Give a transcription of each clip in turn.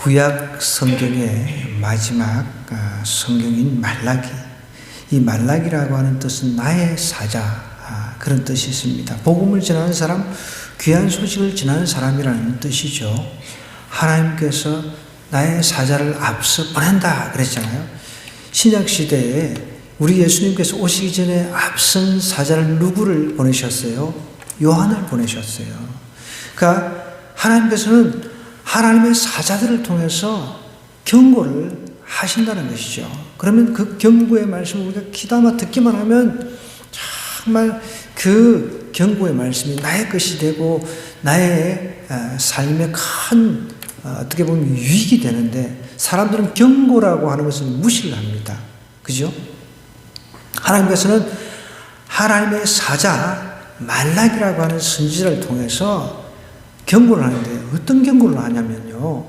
구약 성경의 마지막 성경인 말라기. 이 말라기라고 하는 뜻은 나의 사자, 그런 뜻이 있습니다. 복음을 전하는 사람, 귀한 소식을 전하는 사람이라는 뜻이죠. 하나님께서 나의 사자를 앞서 보낸다 그랬잖아요. 신약 시대에 우리 예수님께서 오시기 전에 앞선 사자를 누구를 보내셨어요? 요한을 보내셨어요. 그러니까 하나님께서는 하나님의 사자들을 통해서 경고를 하신다는 것이죠. 그러면 그 경고의 말씀을 우리가 귀담아 듣기만 하면 정말 그 경고의 말씀이 나의 것이 되고 나의 삶의 큰 어떻게 보면 유익이 되는데, 사람들은 경고라고 하는 것을 무시를 합니다. 그죠? 하나님께서는 하나님의 사자 말라기라고 하는 선지자를 통해서 경고를 하는데, 어떤 경고를 하냐면요,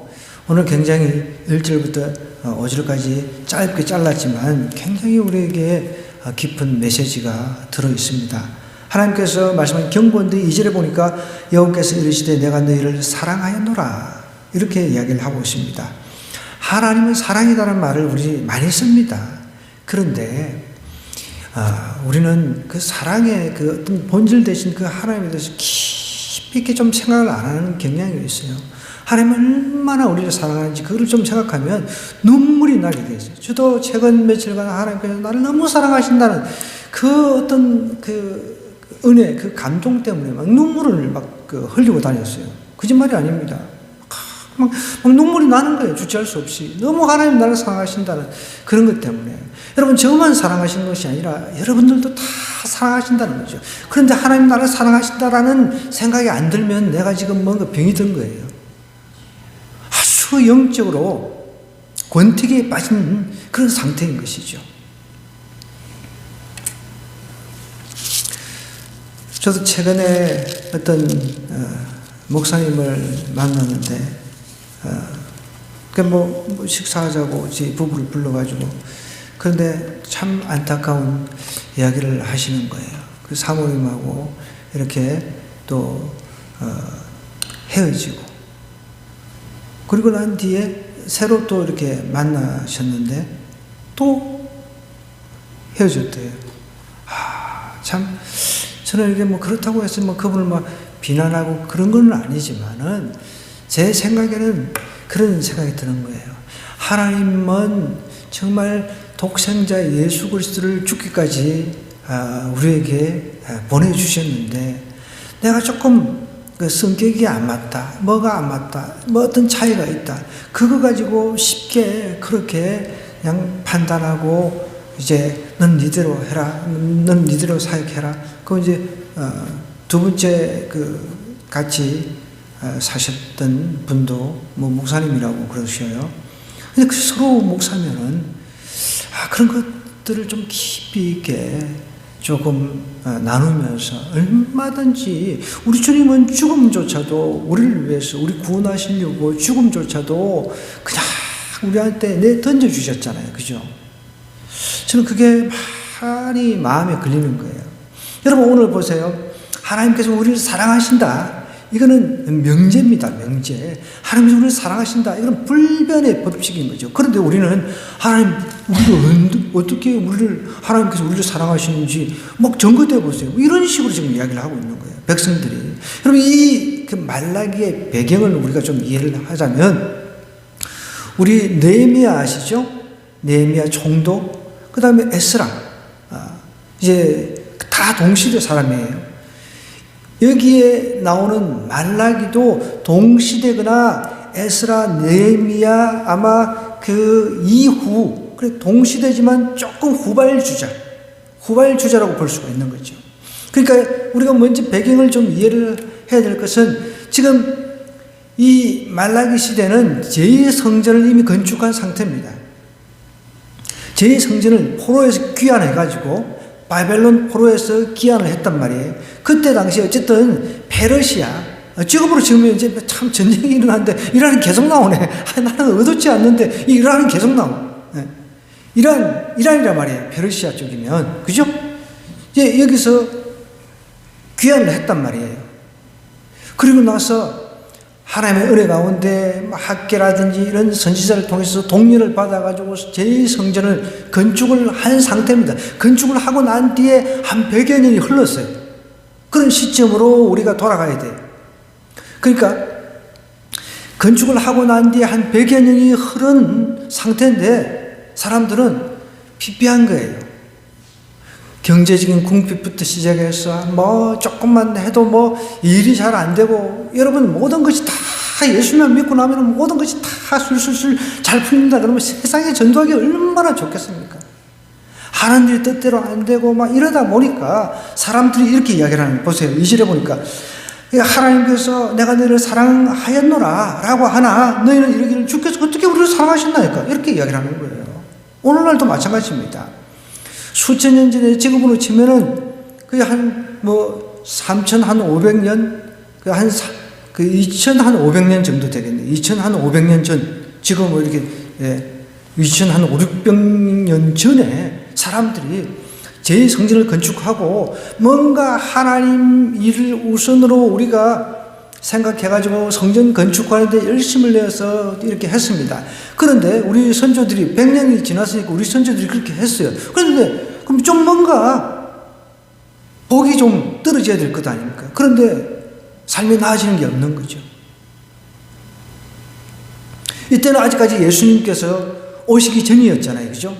오늘 굉장히 1절부터 5절까지 짧게 잘랐지만 굉장히 우리에게 깊은 메시지가 들어있습니다. 하나님께서 말씀한 경고인데 2절에 보니까 여호와께서 이르시되 내가 너희를 사랑하였노라, 이렇게 이야기를 하고 있습니다. 하나님은 사랑이라는 말을 우리 많이 씁니다. 그런데 우리는 그 사랑의 그 어떤 본질 대신 그 하나님에 대해서 깊이 있게 좀 생각을 안 하는 경향이 있어요. 하나님은 얼마나 우리를 사랑하는지 그걸 좀 생각하면 눈물이 나게 되어 있어요. 저도 최근 며칠간 하나님께서 나를 너무 사랑하신다는 그 어떤 그 은혜, 그 감동 때문에 막 눈물을 막 흘리고 다녔어요. 거짓말이 아닙니다. 막 눈물이 나는 거예요. 주체할 수 없이. 너무 하나님 나를 사랑하신다는 그런 것 때문에. 여러분, 저만 사랑하시는 것이 아니라 여러분들도 다 사랑하신다는 거죠. 그런데 하나님 나를 사랑하신다라는 생각이 안 들면 내가 지금 뭔가 병이 든 거예요. 아주 영적으로 권태기에 빠진 그런 상태인 것이죠. 저도 최근에 어떤 목사님을 만났는데, 식사하자고 제 부부를 불러가지고, 그런데 참 안타까운 이야기를 하시는 거예요. 그 사모님하고 이렇게 또 헤어지고, 그리고 난 뒤에 새로 또 이렇게 만나셨는데 또 헤어졌대요. 참, 저는 이게 그렇다고 해서 그분을 비난하고 그런 건 아니지만은, 제 생각에는 그런 생각이 드는 거예요. 하나님은 정말 독생자 예수 그리스도를 죽기까지 우리에게 보내주셨는데, 내가 조금 성격이 안 맞다, 뭐가 안 맞다, 어떤 차이가 있다, 그거 가지고 쉽게 그렇게 그냥 판단하고, 이제 넌 니대로 해라, 넌 니대로 사역해라. 그 이제 두 번째 같이 사셨던 분도 목사님이라고 그러셔요. 근데 그 서로 목사면은 그런 것들을 좀 깊이 있게 조금 나누면서, 얼마든지 우리 주님은 죽음조차도 우리를 위해서, 우리 구원하시려고 죽음조차도 그냥 우리한테 던져주셨잖아요. 그죠? 저는 그게 많이 마음에 걸리는 거예요. 여러분, 오늘 보세요. 하나님께서 우리를 사랑하신다. 이거는 명제입니다. 명제. 하나님께서 우리를 사랑하신다. 이건 불변의 법칙인 거죠. 그런데 우리는 하나님, 우리를 어떻게 하나님께서 우리를 사랑하시는지 점거돼 보세요. 이런 식으로 지금 이야기를 하고 있는 거예요. 백성들이. 여러분, 이 말라기의 배경을 우리가 좀 이해를 하자면, 우리 느헤미야 아시죠? 느헤미야 총독, 그 다음에 에스라, 이제 다 동시대 사람이에요. 여기에 나오는 말라기도 동시대거나 에스라, 느헤미야 아마 그 이후, 그래 동시대지만 조금 후발주자라고 볼 수가 있는 거죠. 그러니까 우리가 먼저 배경을 좀 이해를 해야 될 것은, 지금 이 말라기 시대는 제2성전을 이미 건축한 상태입니다. 제2성전을 포로에서 귀환해가지고 바벨론 포로에서 귀환을 했단 말이에요. 그때 당시 어쨌든 페르시아, 지금으로 지으면 이제 참 전쟁이 일어나는데 이란이 계속 나오네. 나는 의도치 않는데 이란은 계속 나와. 이란이란 말이에요. 페르시아 쪽이면. 그죠? 이제 여기서 귀환을 했단 말이에요. 그리고 나서 하나님의 은혜 가운데 학계라든지 이런 선지자를 통해서 동료를 받아가지고 제2성전을 건축을 한 상태입니다. 건축을 하고 난 뒤에 한 100여 년이 흘렀어요. 그런 시점으로 우리가 돌아가야 돼요. 그러니까 건축을 하고 난 뒤에 한 100여 년이 흐른 상태인데 사람들은 피폐한 거예요. 경제적인 궁핍부터 시작해서 뭐 조금만 해도 뭐 일이 잘 안 되고, 여러분 모든 것이 다 예수님을 믿고 나면 모든 것이 다 술술술 잘 풀린다 그러면 세상에 전도하기 얼마나 좋겠습니까? 하는 일 뜻대로 안 되고 막 이러다 보니까 사람들이 이렇게 이야기를 하는 거예요. 보세요. 2절에 보니까 하나님께서 내가 너희를 사랑하였노라 라고 하나 너희는 이러기를 주께서 어떻게 우리를 사랑하셨나니까 이렇게 이야기를 하는 거예요. 오늘날도 마찬가지입니다. 수천 년 전에 지금으로 치면은 그게 한 뭐 3,500년, 그 2,500년 정도 되겠네요. 2,500년 전, 지금 뭐 이렇게, 2,500년 전에 사람들이 제2성전을 건축하고 뭔가 하나님 일을 우선으로 우리가 생각해가지고 성전 건축하는데 열심을 내어서 이렇게 했습니다. 그런데 우리 선조들이 100년이 지났으니까 우리 선조들이 그렇게 했어요. 그런데 그럼 좀 뭔가 복이 좀 떨어져야 될 것 아닙니까? 그런데 삶이 나아지는 게 없는 거죠. 이때는 아직까지 예수님께서 오시기 전이었잖아요. 그죠?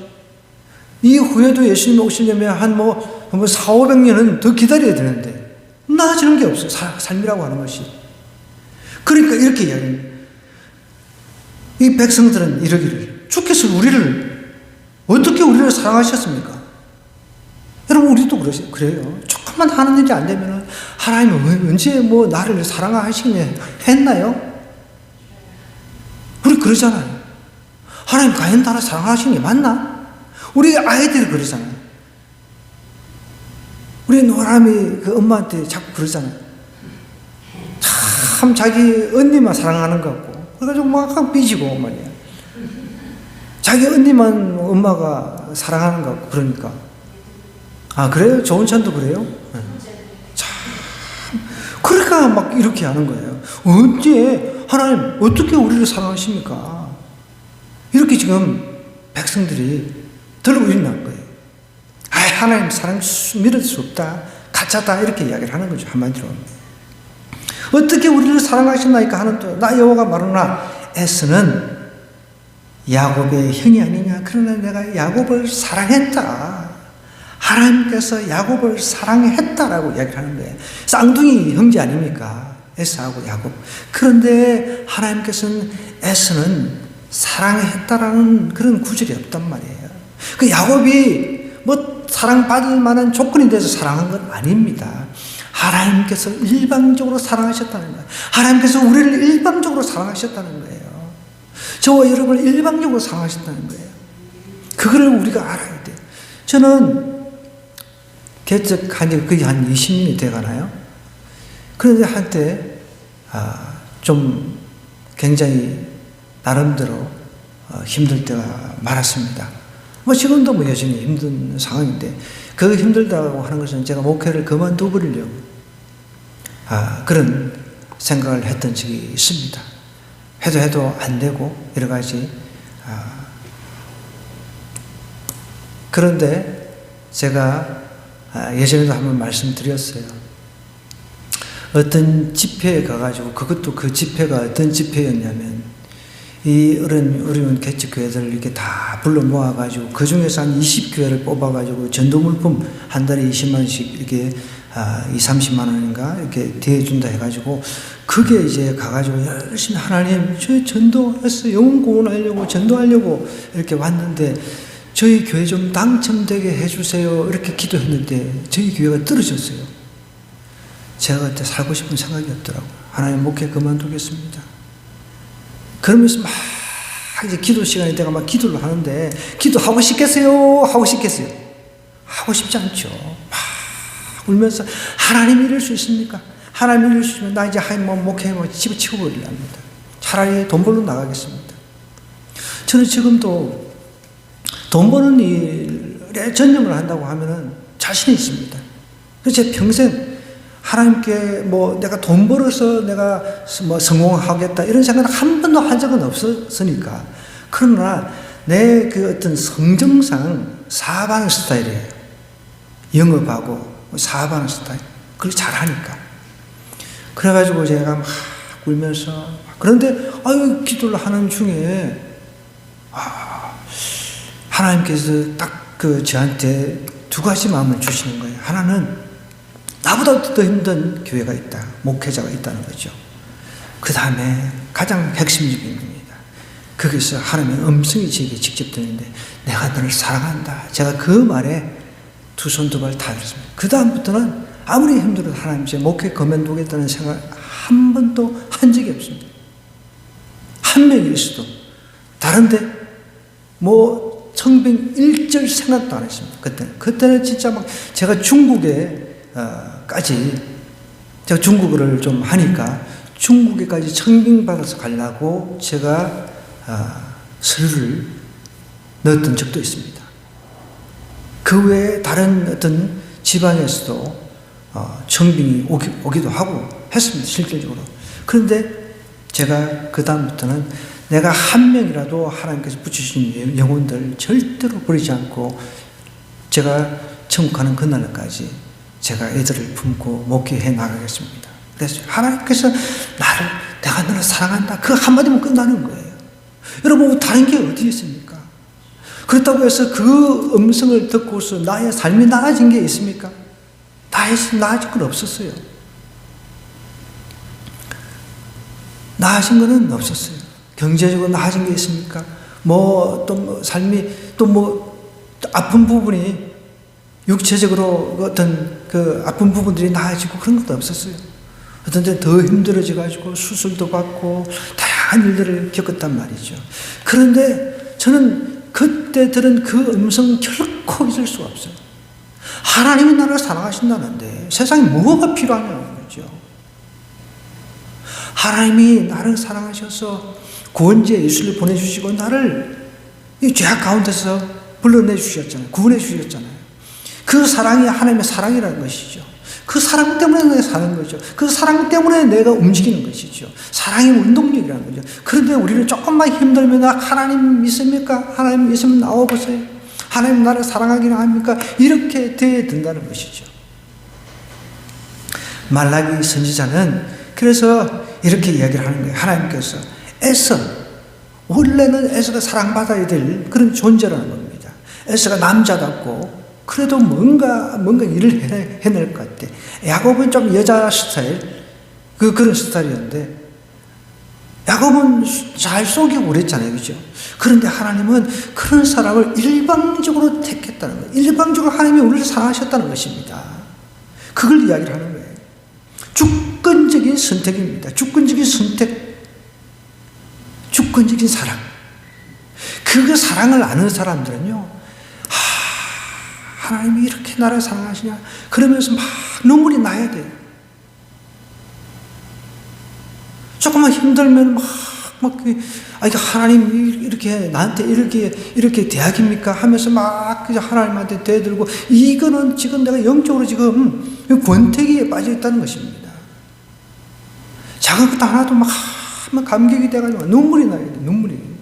이후에도 예수님이 오시려면 한 400~500년은 더 기다려야 되는데 나아지는 게 없어요. 삶이라고 하는 것이. 그러니까 이렇게 이야기합니다. 이 백성들은 이러기를 주께서 어떻게 우리를 사랑하셨습니까? 여러분 우리도 그래요. 조금만 하는 일이 안 되면 하나님은 언제 뭐 나를 사랑하시겠냐 했나요? 우리 그러잖아요. 하나님 과연 나를 사랑하시는 게 맞나? 우리 아이들이 그러잖아요. 우리 노람이 그 엄마한테 자꾸 그러잖아요. 참 자기 언니만 사랑하는 것 같고 그래가지고 막 삐지고 말이야. 자기 언니만 엄마가 사랑하는 것 같고 그러니까. 아 그래요? 조은찬도 그래요? 참 그러니까 막 이렇게 하는 거예요. 언제 하나님 어떻게 우리를 사랑하십니까? 이렇게 지금 백성들이 들고 있는 거예요. 아 하나님 사랑 믿을 수 없다, 가짜다 이렇게 이야기를 하는 거죠. 한마디로. 어떻게 우리를 사랑하셨나이까 하는 또 나 여호와가 말하노라 에스는 야곱의 형이 아니냐. 그러나 내가 야곱을 사랑했다. 하나님께서 야곱을 사랑했다라고 이야기를 하는 거예요. 쌍둥이 형제 아닙니까? 에스하고 야곱. 그런데 하나님께서는 에스는 사랑했다라는 그런 구절이 없단 말이에요. 그 야곱이 뭐 사랑받을 만한 조건이 돼서 사랑한 건 아닙니다. 하나님께서 일방적으로 사랑하셨다는 거예요. 하나님께서 우리를 일방적으로 사랑하셨다는 거예요. 저와 여러분을 일방적으로 사랑하셨다는 거예요. 그거를 우리가 알아야 돼요. 저는 개척한 지 거의 한 20년이 돼가나요? 그런데 한때 좀 굉장히 나름대로 힘들 때가 많았습니다. 뭐 지금도 뭐 여전히 힘든 상황인데 그 힘들다고 하는 것은 제가 목회를 그만둬 버리려고 그런 생각을 했던 적이 있습니다. 해도 안 되고 여러 가지. 그런데 제가 예전에도 한번 말씀드렸어요. 어떤 집회에 가가지고 그것도 그 집회가 어떤 집회였냐면 이 어려운 개척교회들을 이렇게 다 불러 모아가지고 그 중에서 한 20교회를 뽑아가지고 전도물품 한 달에 20만원씩 이렇게 30~30만 원인가 이렇게 대해준다 해가지고 그게 이제 가가지고 열심히 하나님 저 전도해서 영혼 구원하려고 전도하려고 이렇게 왔는데 저희 교회 좀 당첨되게 해주세요 이렇게 기도했는데 저희 교회가 떨어졌어요. 제가 그때 살고 싶은 생각이 없더라고요. 하나님 목회 그만두겠습니다. 그러면서 막 이제 기도 시간이 돼가 막 기도를 하는데 기도하고 싶겠어요? 하고 싶겠어요? 하고 싶지 않죠. 막 울면서 하나님 이럴 수 있습니까? 하나님 이럴 수 있으면 나 이제 목회 집에 치워버리려 합니다. 차라리 돈 벌러 나가겠습니다. 저는 지금도 돈 버는 일에 전념을 한다고 하면은 자신이 있습니다. 그래서 제 평생 하나님께 뭐 내가 돈 벌어서 내가 뭐 성공하겠다 이런 생각을 한 번도 한 적은 없었으니까. 그러나 내 그 어떤 성정상 사업하는 스타일이에요. 영업하고 사업하는 스타일. 그걸 잘하니까. 그래가지고 제가 막 울면서, 그런데 기도를 하는 중에 하나님께서 딱 저한테 두 가지 마음을 주시는 거예요. 하나는 나보다 더 힘든 교회가 있다, 목회자가 있다는 거죠. 그 다음에 가장 핵심적인 겁니다. 거기서 하나님의 음성이 제게 직접 들리는데, 내가 너를 사랑한다. 제가 그 말에 두 손 두 발 다 들었습니다. 그 다음부터는 아무리 힘들어도 하나님 제 목회 그만두겠다는 생각 한 번도 한 적이 없습니다. 한 명이 있어도 다른데 뭐 청빙 일절 생각도 안 했습니다. 그때는 진짜 막 제가 중국에까지 제가 중국어를 좀 하니까 중국에까지 청빙 받아서 가려고 제가 서류를 넣었던 적도 있습니다. 그 외에 다른 어떤 지방에서도 청빙이 오기도 하고 했습니다. 실질적으로. 그런데 제가 그 다음부터는 내가 한 명이라도 하나님께서 붙이신 영혼들 절대로 버리지 않고 제가 천국 가는 그날까지 제가 애들을 품고 목회해 나가겠습니다. 그래서 하나님께서 내가 너를 사랑한다. 그 한마디면 끝나는 거예요. 여러분, 다른 게 어디 있습니까? 그렇다고 해서 그 음성을 듣고서 나의 삶이 나아진 게 있습니까? 나아진 건 없었어요. 나아진 거는 없었어요. 경제적으로 나아진 게 있습니까? 삶이 아픈 부분이 육체적으로 어떤 그 아픈 부분들이 나아지고 그런 것도 없었어요. 어떤 데 더 힘들어져가지고 수술도 받고 다양한 일들을 겪었단 말이죠. 그런데 저는 그때 들은 그 음성 결코 잊을 수가 없어요. 하나님이 나를 사랑하신다는데 세상에 뭐가 필요하냐는 거죠. 하나님이 나를 사랑하셔서 구원자 예수를 보내주시고 나를 이 죄악 가운데서 불러내 주셨잖아요. 구원해 주셨잖아요. 그 사랑이 하나님의 사랑이라는 것이죠. 그 사랑 때문에 내가 사는 거죠. 그 사랑 때문에 내가 움직이는 것이죠. 사랑이 운동력이라는 거죠. 그런데 우리는 조금만 힘들면 하나님 믿습니까? 하나님 믿으면 나와보세요. 하나님 나를 사랑하기는 합니까? 이렇게 돼야 된다는 것이죠. 말라기 선지자는 그래서 이렇게 이야기를 하는 거예요. 하나님께서 원래는 에서가 사랑받아야 될 그런 존재라는 겁니다. 에서가 남자답고 그래도 뭔가 일을 해낼 것 같아. 야곱은 좀 여자 스타일, 그런 스타일이었는데, 야곱은 잘 속이고 그랬잖아요. 그죠? 그런데 하나님은 그런 사람을 일방적으로 택했다는 거예요. 일방적으로 하나님이 우리를 사랑하셨다는 것입니다. 그걸 이야기를 하는 거예요. 주권적인 선택입니다. 주권적인 선택, 주권적인 사랑. 그 사랑을 아는 사람들은요, 하나님이 이렇게 나를 사랑하시냐? 그러면서 막 눈물이 나야 돼요. 조금만 힘들면 하나님 이렇게 나한테 이렇게 대학입니까? 하면서 막 하나님한테 대들고, 이거는 지금 내가 영적으로 지금 권태기에 빠져 있다는 것입니다. 작은 것도 하나도 막 감격이 돼가지고 눈물이 나야 돼, 눈물이.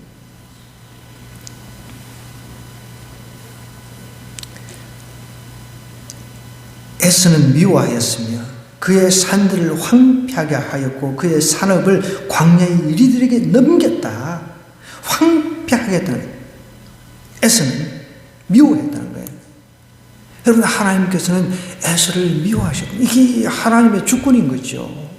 에서는 미워하였으며 그의 산들을 황폐하게 하였고 그의 산업을 광야의 이리들에게 넘겼다. 황폐하게 했다는 거예요. 에서는 미워했다는 거예요. 여러분, 하나님께서는 에서를 미워하셨고, 이게 하나님의 주권인 거죠.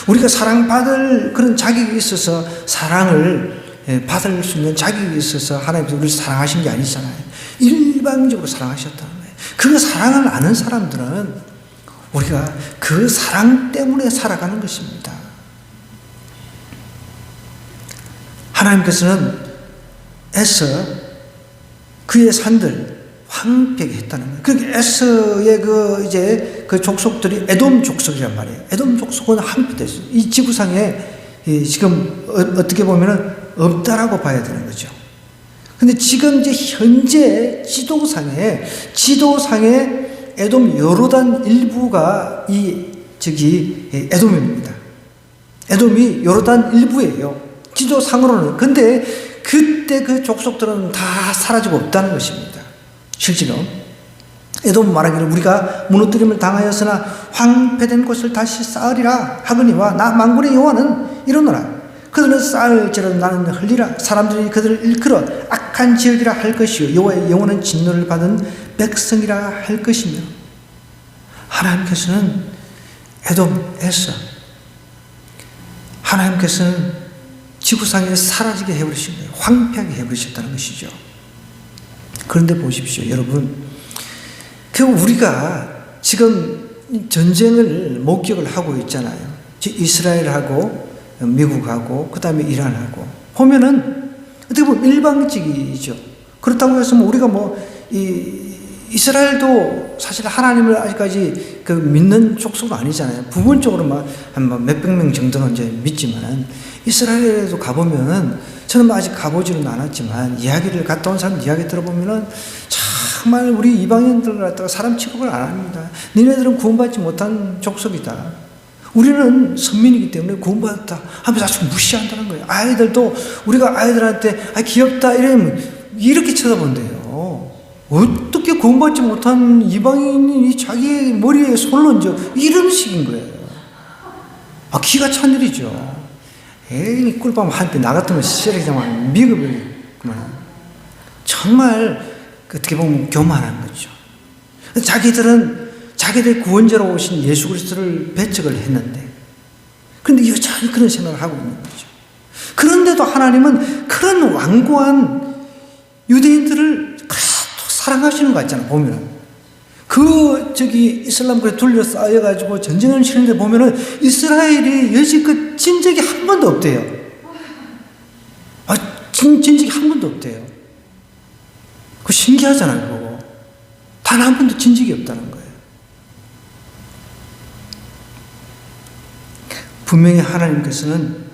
우리가 사랑받을 그런 자격이 있어서 사랑을 받을 수 있는 자격이 있어서 하나님께서 우리를 사랑하신 게 아니잖아요. 일방적으로 사랑하셨다는 거예요. 그 사랑을 아는 사람들은 우리가 그 사랑 때문에 살아가는 것입니다. 하나님께서는 에서 그의 산들 황폐하게 했다는 거예요. 그게 에서의 그 족속들이 에돔 족속이란 말이에요. 에돔 족속은 황폐됐어요. 이 지구상에 지금 어떻게 보면은 없다라고 봐야 되는 거죠. 근데 지금 이제 현재 지도상에 에돔 요르단 일부가 이 에돔입니다. 에돔이 요르단 일부예요. 지도상으로는. 근데 그때 그 족속들은 다 사라지고 없다는 것입니다. 실제로 에돔 말하기를 우리가 무너뜨림을 당하였으나 황폐된 곳을 다시 쌓으리라 하거니와 나 만군의 여호와는 이러노라. 그들은 쌓을지라도 나는 흘리라. 사람들이 그들을 일컬어 악한 지역이라 할 것이요 여호와의 영원한 진노를 받은 백성이라 할 것이며, 하나님께서는 에돔에서 하나님께서는 지구상에 사라지게 해버리신 거예요. 황폐하게 해버리셨다는 것이죠. 그런데 보십시오, 여러분. 우리가 지금 전쟁을 목격을 하고 있잖아요. 이스라엘하고 미국하고 그 다음에 이란하고 보면은 어떻게 보면 일방적이죠. 그렇다고 해서 우리가 이스라엘도 사실 하나님을 아직까지 믿는 족속은 아니잖아요. 부분적으로 한 몇백 명 정도는 이제 믿지만은, 이스라엘에도 가보면은, 저는 아직 가보지는 않았지만 이야기를 갔다 온 사람 이야기 들어보면은 정말 우리 이방인들 갖다가 사람 취급을 안 합니다. 니네들은 구원받지 못한 족속이다. 우리는 선민이기 때문에 구원받았다 하면서 아주 무시한다는 거예요. 아이들도 우리가 아이들한테 귀엽다 이러면 이렇게 쳐다본대요. 어떻게 구원받지 못한 이방인이 자기 머리에 손을 얹어, 이런 식인 거예요. 기가 찬 일이죠. 에이, 꿀밤 한때 나 같으면 시래기자만 미급을 정말 어떻게 보면 교만한 거죠. 자기들 구원자로 오신 예수 그리스도를 배척을 했는데, 그런데 여전히 그런 생각을 하고 있는 거죠. 그런데도 하나님은 그런 완고한 유대인들을 계속 사랑하시는 것 같잖아요. 보면은 이슬람교에 둘러싸여가지고 전쟁을 치는데 보면은 이스라엘이 여지껏 진 적이 한 번도 없대요. 진 적이 한 번도 없대요. 신기하잖아요, 그거. 단 한 번도 진 적이 없다는 거예요. 분명히 하나님께서는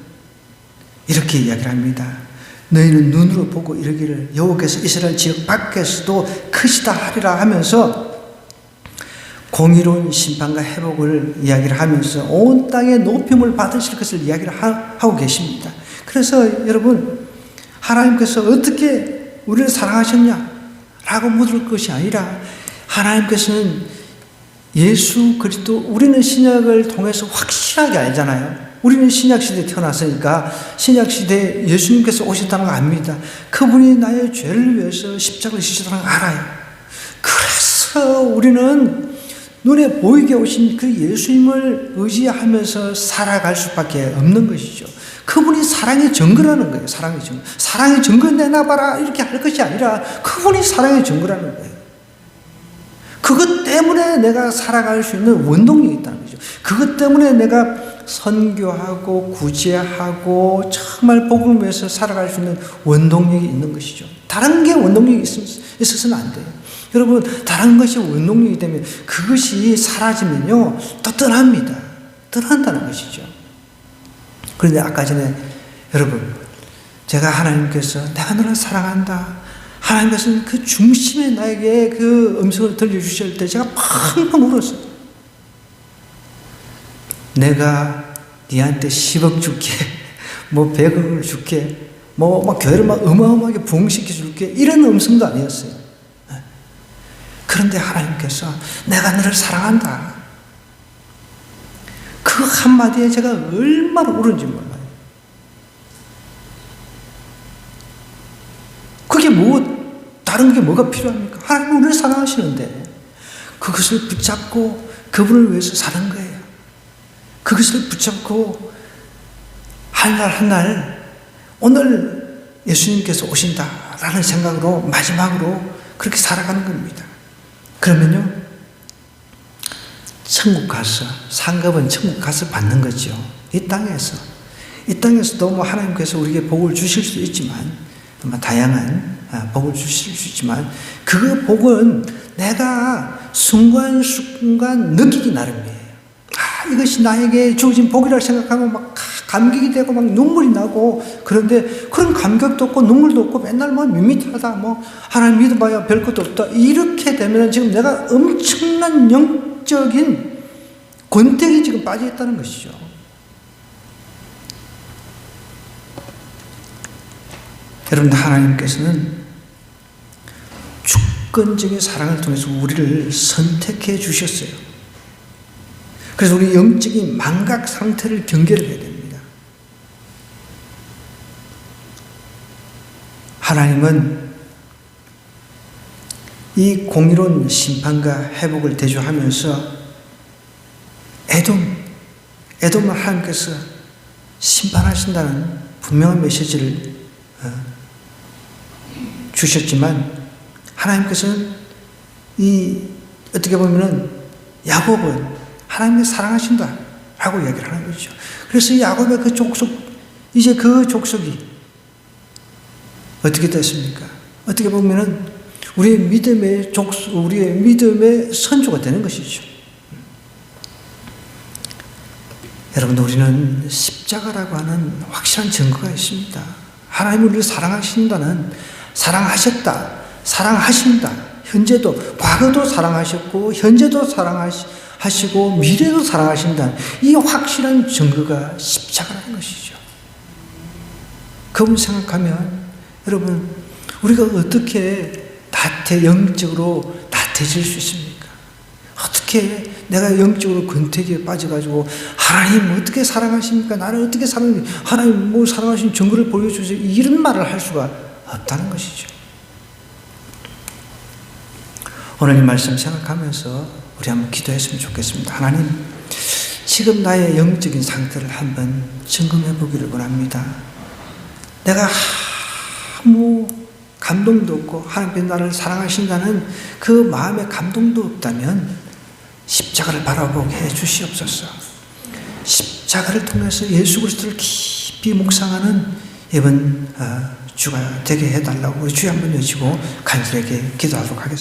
이렇게 이야기를 합니다. 너희는 눈으로 보고 이르기를 여호와께서 이스라엘 지역 밖에서도 크시다 하리라 하면서 공의로운 심판과 회복을 이야기를 하면서 온 땅에 높임을 받으실 것을 이야기를 하고 계십니다. 그래서 여러분, 하나님께서 어떻게 우리를 사랑하셨냐라고 묻을 것이 아니라, 하나님께서는 예수 그리스도, 우리는 신약을 통해서 확실하게 알잖아요. 우리는 신약시대에 태어났으니까 신약시대에 예수님께서 오셨다는 거 압니다. 그분이 나의 죄를 위해서 십자가를 지셨다는 거 알아요. 그래서 우리는 눈에 보이게 오신 그 예수님을 의지하면서 살아갈 수밖에 없는 것이죠. 그분이 사랑의 증거라는 거예요. 사랑의 증거. 사랑의 증거 내놔봐라 이렇게 할 것이 아니라 그분이 사랑의 증거라는 거예요. 그것 때문에 내가 살아갈 수 있는 원동력이 있다는 거죠. 그것 때문에 내가 선교하고 구제하고 정말 복음을 위해서 살아갈 수 있는 원동력이 있는 것이죠. 다른 게 원동력이 있어서는 안 돼요. 여러분, 다른 것이 원동력이 되면 그것이 사라지면요 또 떠납니다. 떠난다는 것이죠. 그런데 아까 전에 여러분, 제가 하나님께서 내가 너를 사랑한다, 하나님께서는 그 중심에 나에게 그 음성을 들려주실 때 제가 펑펑 울었어요. 내가 네한테 10억 줄게, 100억을 줄게, 막 교회를 막 어마어마하게 부흥시켜 줄게, 이런 음성도 아니었어요. 그런데 하나님께서 내가 너를 사랑한다, 그 한마디에 제가 얼마나 울은지 몰라요. 그게 다른 게 뭐가 필요합니까? 하나님 우리를 사랑하시는데 그것을 붙잡고 그분을 위해서 사는 거예요. 그것을 붙잡고 한 날 한 날 오늘 예수님께서 오신다라는 생각으로 마지막으로 그렇게 살아가는 겁니다. 그러면요 천국 가서, 상급은 천국 가서 받는 거죠. 이 땅에서도 하나님께서 우리에게 복을 주실 수 있지만, 다양한 복을 주실 수 있지만, 그 복은 내가 순간순간 느끼기 나름이에요. 이것이 나에게 주어진 복이라고 생각하면 막 감격이 되고 막 눈물이 나고, 그런데 그런 감격도 없고 눈물도 없고 맨날 밋밋하다, 하나님 믿어봐야 별 것도 없다, 이렇게 되면 지금 내가 엄청난 영적인 권태기 지금 빠져 있다는 것이죠. 여러분, 하나님께서는 주권적인 사랑을 통해서 우리를 선택해 주셨어요. 그래서 우리 영적인 망각 상태를 경계를 해야 됩니다. 하나님은 이 공의로운 심판과 회복을 대조하면서 에돔을 하나님께서 심판하신다는 분명한 메시지를 주셨지만, 하나님께서는 어떻게 보면은 야곱은 하나님이 사랑하신다 라고 이야기를 하는 거죠. 그래서 이 야곱의 그 족속, 이제 그 족속이 어떻게 됐습니까? 어떻게 보면은 우리의 믿음의 우리의 믿음의 선조가 되는 것이죠. 여러분, 우리는 십자가라고 하는 확실한 증거가 있습니다. 하나님이 우리를 사랑하신다는, 사랑하신다. 현재도, 과거도 사랑하셨고, 현재도 사랑하시고, 미래도 사랑하신다. 이 확실한 증거가 십자가라는 것이죠. 그걸 생각하면, 여러분, 우리가 어떻게 영적으로 나태해질 수 있습니까? 어떻게 내가 영적으로 권태기에 빠져가지고, 하나님 어떻게 사랑하십니까? 나를 어떻게 사랑하십니까? 하나님 뭐 사랑하신 증거를 보여주세요. 이런 말을 할 수가 없다는 것이죠. 오늘 이 말씀 생각하면서 우리 한번 기도했으면 좋겠습니다. 하나님, 지금 나의 영적인 상태를 한번 점검해 보기를 원합니다. 내가 아무 감동도 없고 하나님께서 나를 사랑하신다는 그 마음의 감동도 없다면 십자가를 바라보게 해 주시옵소서. 십자가를 통해서 예수 그리스도를 깊이 묵상하는 이번 주가 되게 해달라고 우리 주여 한번 여시고 간절하게 기도하도록 하겠습니다.